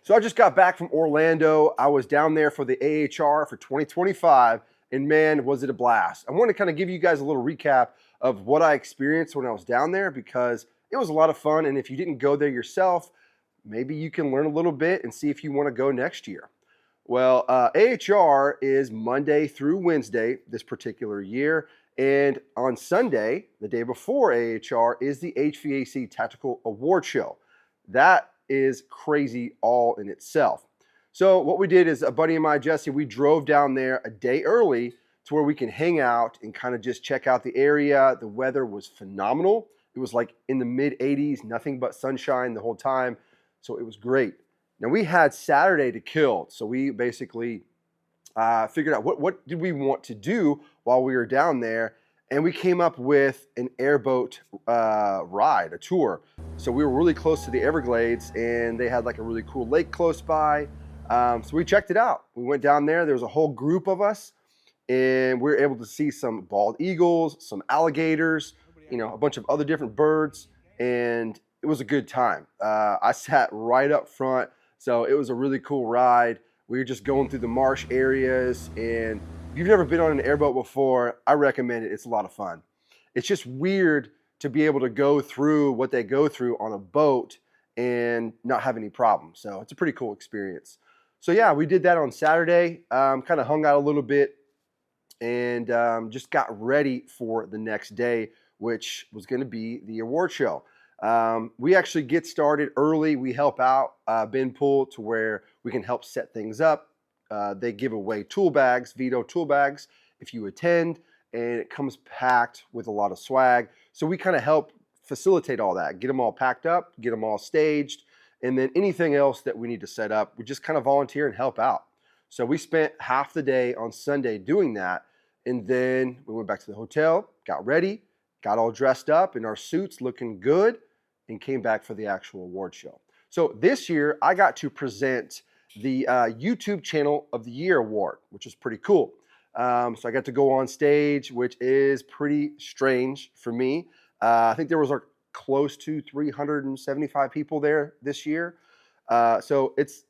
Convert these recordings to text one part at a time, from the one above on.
So I just got back from Orlando. I was down there for the AHR for 2025, and man, was it a blast. I want to kind of give you guys a little recap of what I experienced when I was down there because it was a lot of fun, and if you didn't go there yourself, maybe you can learn a little bit and see if you want to go next year. Well, AHR is Monday through Wednesday this particular year, and on Sunday, the day before AHR, is the HVAC Tactical Award Show. That is crazy all in itself. So what we did is a buddy of mine, Jesse, we drove down there a day early to where we can hang out and kind of just check out the area. The weather was phenomenal. It was like in the mid 80s, nothing but sunshine the whole time. So it was great. Now we had Saturday to kill. So we basically figured out what did we want to do while we were down there. And we came up with an airboat ride, a tour. So we were really close to the Everglades and they had like a really cool lake close by. So we checked it out. We went down there. There was a whole group of us and we were able to see some bald eagles, some alligators, you know, a bunch of other different birds. And it was a good time. I sat right up front. So it was a really cool ride. We were just going through the marsh areas, and if you've never been on an airboat before, I recommend it. It's a lot of fun. It's just weird to be able to go through what they go through on a boat and not have any problems. So it's a pretty cool experience. So yeah, we did that on Saturday, kind of hung out a little bit and just got ready for the next day, which was going to be the award show. We actually get started early. We help out Ben Pool to where we can help set things up. They give away tool bags, Veto tool bags, if you attend, and it comes packed with a lot of swag. So we kind of help facilitate all that, get them all packed up, get them all staged, and then anything else that we need to set up, we just kind of volunteer and help out. So we spent half the day on Sunday doing that, and then we went back to the hotel, got ready, got all dressed up in our suits, looking good, and came back for the actual award show. So this year, I got to present the YouTube Channel of the Year Award, which is pretty cool. So I got to go on stage, which is pretty strange for me. I think there was close to 375 people there this year. So it's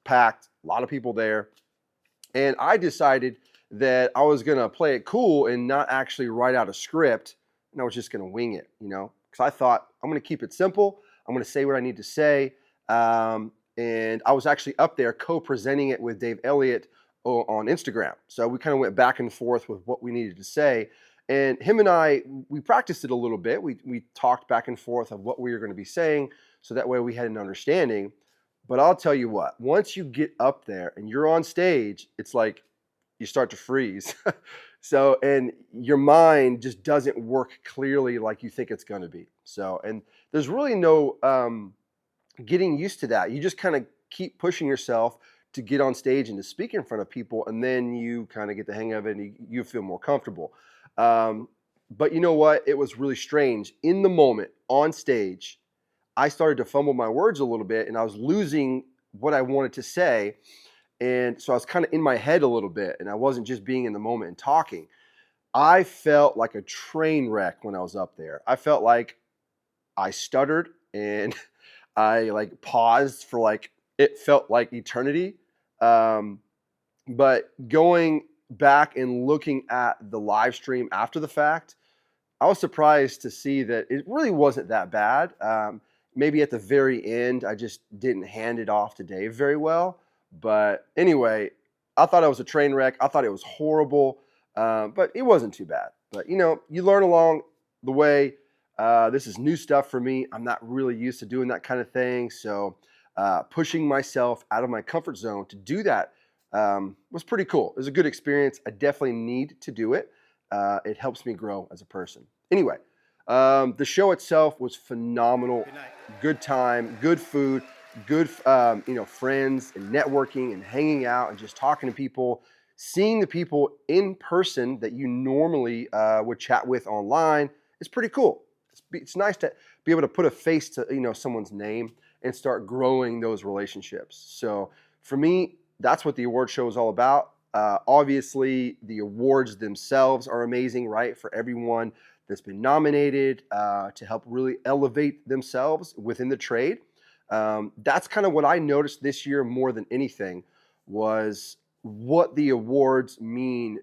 packed, a lot of people there. And I decided that I was gonna play it cool and not actually write out a script, and I was just gonna wing it, you know? Because I thought, I'm gonna keep it simple, I'm gonna say what I need to say, and I was actually up there co-presenting it with Dave Elliott on Instagram. So we kind of went back and forth with what we needed to say, and him and I, we practiced it a little bit. We talked back and forth of what we were gonna be saying, so that way we had an understanding. But I'll tell you what, once you get up there and you're on stage, it's like, you start to freeze. So, and your mind just doesn't work clearly like you think it's going to be. So, and there's really no getting used to that. You just kind of keep pushing yourself to get on stage and to speak in front of people, and then you kind of get the hang of it and you feel more comfortable. But you know what? It was really strange. In the moment, on stage, I started to fumble my words a little bit, and I was losing what I wanted to say. And so I was kind of in my head a little bit, and I wasn't just being in the moment and talking. I felt like a train wreck when I was up there. I felt like I stuttered and I like paused for like, it felt like eternity. But going back and looking at the live stream after the fact, I was surprised to see that it really wasn't that bad. Maybe at the very end, I just didn't hand it off to Dave very well. But anyway, I thought it was a train wreck. I thought it was horrible, but it wasn't too bad. But, you know, you learn along the way. This is new stuff for me. I'm not really used to doing that kind of thing. So pushing myself out of my comfort zone to do that was pretty cool. It was a good experience. I definitely need to do it. It helps me grow as a person. Anyway, the show itself was phenomenal. Good time, good food. Good, you know, friends and networking and hanging out and just talking to people, seeing the people in person that you normally would chat with online. It's pretty cool. It's nice to be able to put a face to, you know, someone's name and start growing those relationships. So for me, that's what the award show is all about. Obviously, the awards themselves are amazing, right? For everyone that's been nominated to help really elevate themselves within the trade. That's kind of what I noticed this year more than anything, was what the awards mean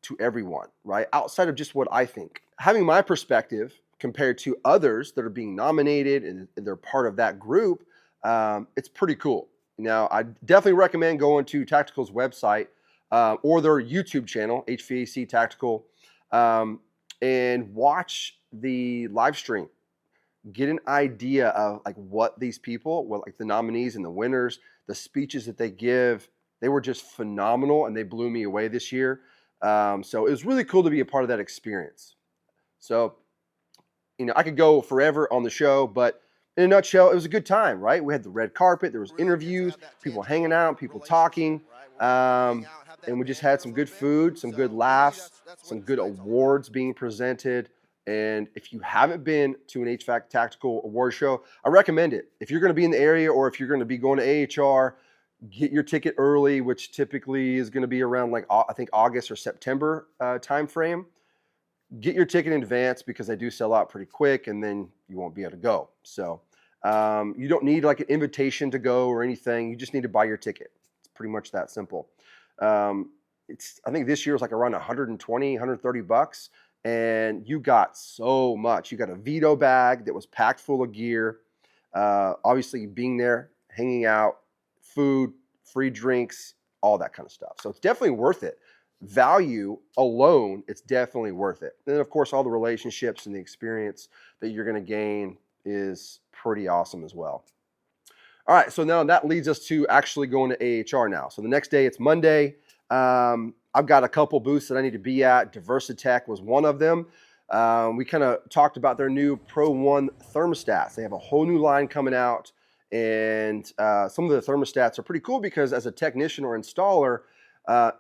to everyone, right? Outside of just what I think. Having my perspective compared to others that are being nominated and they're part of that group, it's pretty cool. Now, I definitely recommend going to Tactical's website or their YouTube channel, HVAC Tactical, and watch the live stream. Get an idea of like what these people, well, like the nominees and the winners, the speeches that they give. They were just phenomenal and they blew me away this year. So it was really cool to be a part of that experience. So, I could go forever on the show, but in a nutshell, it was a good time, right? We had the red carpet, there was interviews, people hanging out, people talking, and we just had some good food, some good laughs, some good awards being presented. And if you haven't been to an HVAC Tactical award show, I recommend it. If you're going to be in the area or if you're going to be going to AHR, get your ticket early, which typically is going to be around like I think August or September time frame. Get your ticket in advance because they do sell out pretty quick, and then you won't be able to go. So you don't need like an invitation to go or anything. You just need to buy your ticket. It's pretty much that simple. I think this year was like around 120, 130 bucks, and you got so much. You got a Veto bag that was packed full of gear. Obviously, being there, hanging out, food, free drinks, all that kind of stuff. So it's definitely worth it. Value alone, it's definitely worth it. And then, of course, all the relationships and the experience that you're going to gain is pretty awesome as well. All right, so now that leads us to actually going to AHR now. So the next day, it's Monday. I've got a couple booths that I need to be at. Diversitech was one of them. We kind of talked about their new Pro 1 thermostats. They have a whole new line coming out, and some of the thermostats are pretty cool because as a technician or installer,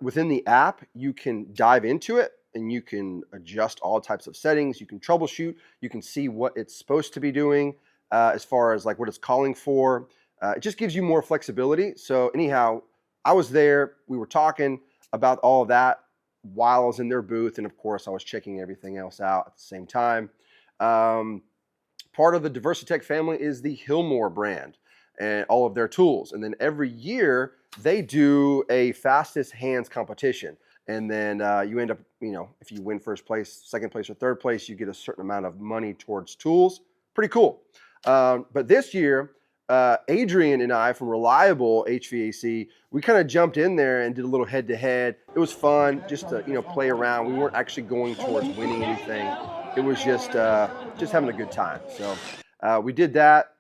within the app, you can dive into it and you can adjust all types of settings. You can troubleshoot. You can see what it's supposed to be doing as far as like what it's calling for. It just gives you more flexibility. So anyhow, I was there. We were talking about all of that while I was in their booth. And of course, I was checking everything else out at the same time. Part of the Diversitech family is the Hilmor brand and all of their tools. And then every year they do a fastest hands competition. And then you end up, if you win first place, second place, or third place, you get a certain amount of money towards tools. Pretty cool. But this year, Adrian and I from Reliable HVAC, we kind of jumped in there and did a little head-to-head. It was fun just to, play around. We weren't actually going towards winning anything. It was just having a good time. So we did that.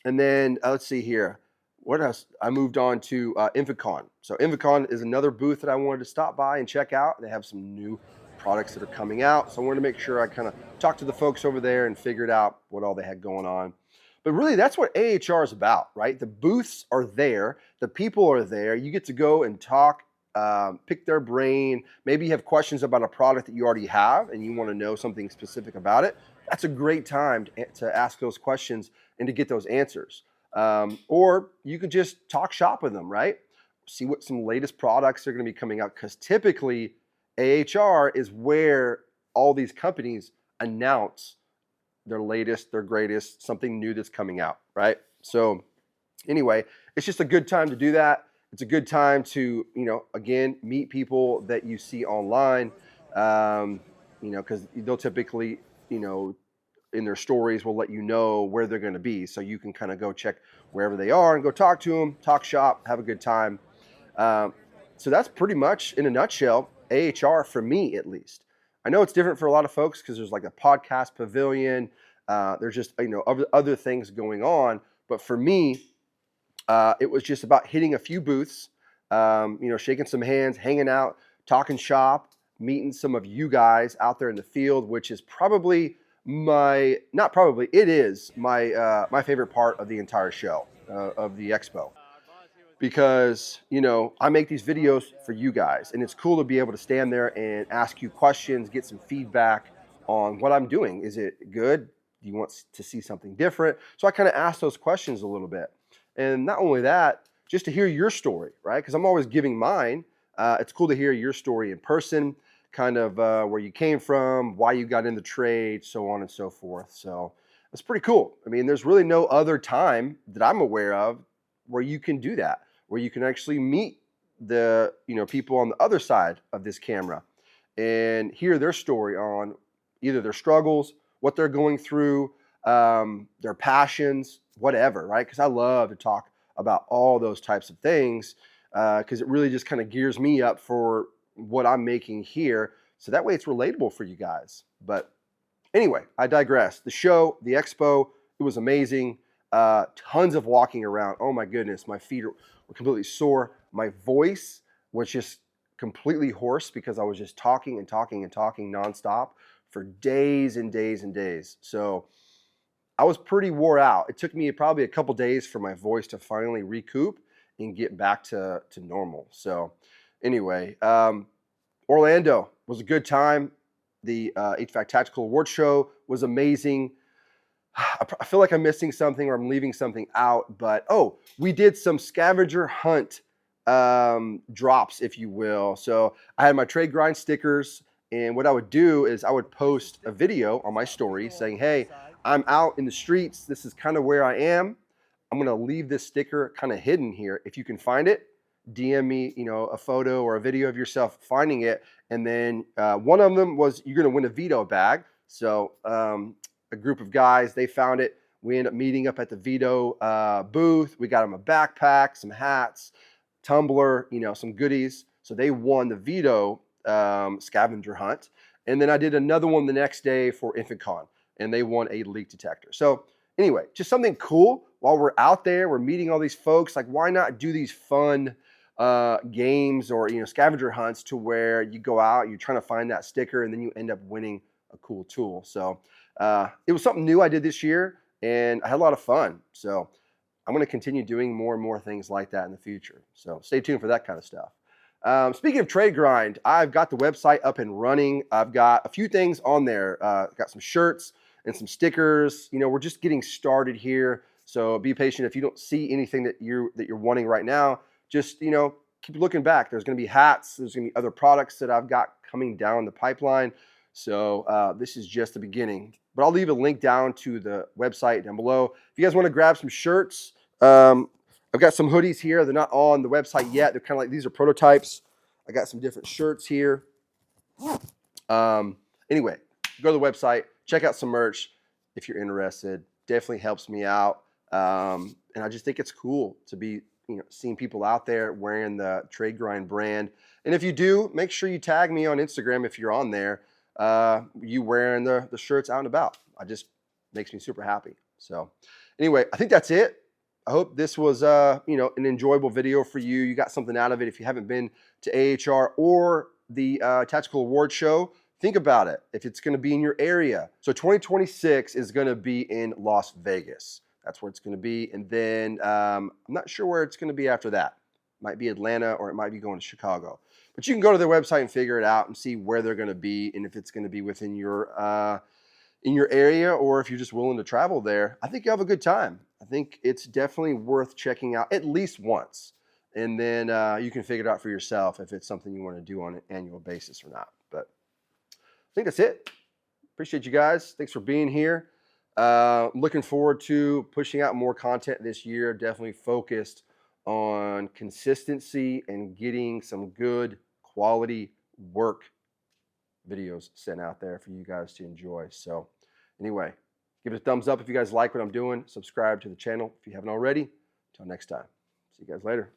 And then let's see here. What else? I moved on to Inficon. So Inficon is another booth that I wanted to stop by and check out. They have some new products that are coming out. So I wanted to make sure I kind of talked to the folks over there and figured out what all they had going on. But really, that's what AHR is about, right? The booths are there. The people are there. You get to go and talk, pick their brain. Maybe you have questions about a product that you already have and you want to know something specific about it. That's a great time to ask those questions and to get those answers. Or you could just talk shop with them, right? See what some latest products are going to be coming out, because typically AHR is where all these companies announce their latest, their greatest, something new that's coming out, right? So anyway, it's just a good time to do that. It's a good time to, again, meet people that you see online, because they'll typically, in their stories will let you know where they're going to be. So you can kind of go check wherever they are and go talk to them, talk shop, have a good time. So that's pretty much, in a nutshell, AHR for me, at least. I know it's different for a lot of folks because there's like a podcast pavilion. There's just, other things going on. But for me, it was just about hitting a few booths, shaking some hands, hanging out, talking shop, meeting some of you guys out there in the field, which is probably it is my favorite part of the entire show, of the expo. Because, I make these videos for you guys, and it's cool to be able to stand there and ask you questions, get some feedback on what I'm doing. Is it good? Do you want to see something different? So I kind of ask those questions a little bit. And not only that, just to hear your story, right? Because I'm always giving mine. It's cool to hear your story in person, kind of where you came from, why you got in the trade, so on and so forth. So That's pretty cool. I mean, there's really no other time that I'm aware of where you can do that, where you can actually meet the people on the other side of this camera and hear their story on either their struggles, what they're going through, their passions, whatever, right? Because I love to talk about all those types of things because it really just kind of gears me up for what I'm making here. So that way it's relatable for you guys. But anyway, I digress. The show, the expo, it was amazing. Tons of walking around. Oh my goodness, my feet were completely sore. My voice was just completely hoarse because I was just talking and talking and talking nonstop for days and days and days. So I was pretty wore out. It took me probably a couple days for my voice to finally recoup and get back to normal. So anyway, Orlando was a good time. The HVAC Tactical Award Show was amazing. I feel like I'm missing something or I'm leaving something out, but we did some scavenger hunt drops, if you will. So I had my trade grind stickers, and what I would do is I would post a video on my story saying, hey, I'm out in the streets. This is kind of where I am. I'm going to leave this sticker kind of hidden here. If you can find it, DM me, a photo or a video of yourself finding it. And then one of them was you're going to win a Veto bag. So a group of guys, they found it. We ended up meeting up at the Veto booth. We got them a backpack, some hats, tumbler, some goodies. So they won the Veto scavenger hunt. And then I did another one the next day for Inficon, and they won a leak detector. So anyway, just something cool while we're out there. We're meeting all these folks. Like, why not do these fun games or scavenger hunts to where you go out, you're trying to find that sticker, and then you end up winning a cool tool. So it was something new I did this year, and I had a lot of fun. So I'm going to continue doing more and more things like that in the future. So stay tuned for that kind of stuff. Speaking of Trade Grind, I've got the website up and running. I've got a few things on there. Got some shirts and some stickers. We're just getting started here, so be patient. If you don't see anything that you're wanting right now, just keep looking back. There's going to be hats. There's going to be other products that I've got coming down the pipeline. So this is just the beginning. But I'll leave a link down to the website down below. If you guys want to grab some shirts, I've got some hoodies here. They're not on the website yet. They're kind of like, these are prototypes. I got some different shirts here. Anyway, go to the website, check out some merch if you're interested. Definitely helps me out. And I just think it's cool to be, seeing people out there wearing the Trade Grind brand. And if you do, make sure you tag me on Instagram if you're on there, you wearing the shirts out and about. It just makes me super happy. So anyway, I think that's it. I hope this was, an enjoyable video for you. You got something out of it. If you haven't been to AHR or the Tactical Award Show, think about it, if it's going to be in your area. So 2026 is going to be in Las Vegas. That's where it's going to be. And then I'm not sure where it's going to be after that. It might be Atlanta, or it might be going to Chicago. But you can go to their website and figure it out and see where they're going to be and if it's going to be within your area, or if you're just willing to travel there. I think you'll have a good time. I think it's definitely worth checking out at least once. And then you can figure it out for yourself if it's something you want to do on an annual basis or not. But I think that's it. Appreciate you guys. Thanks for being here. Looking forward to pushing out more content this year. Definitely focused on consistency and getting some good quality work videos sent out there for you guys to enjoy. So anyway, give it a thumbs up if you guys like what I'm doing. Subscribe to the channel if you haven't already. Until next time. See you guys later.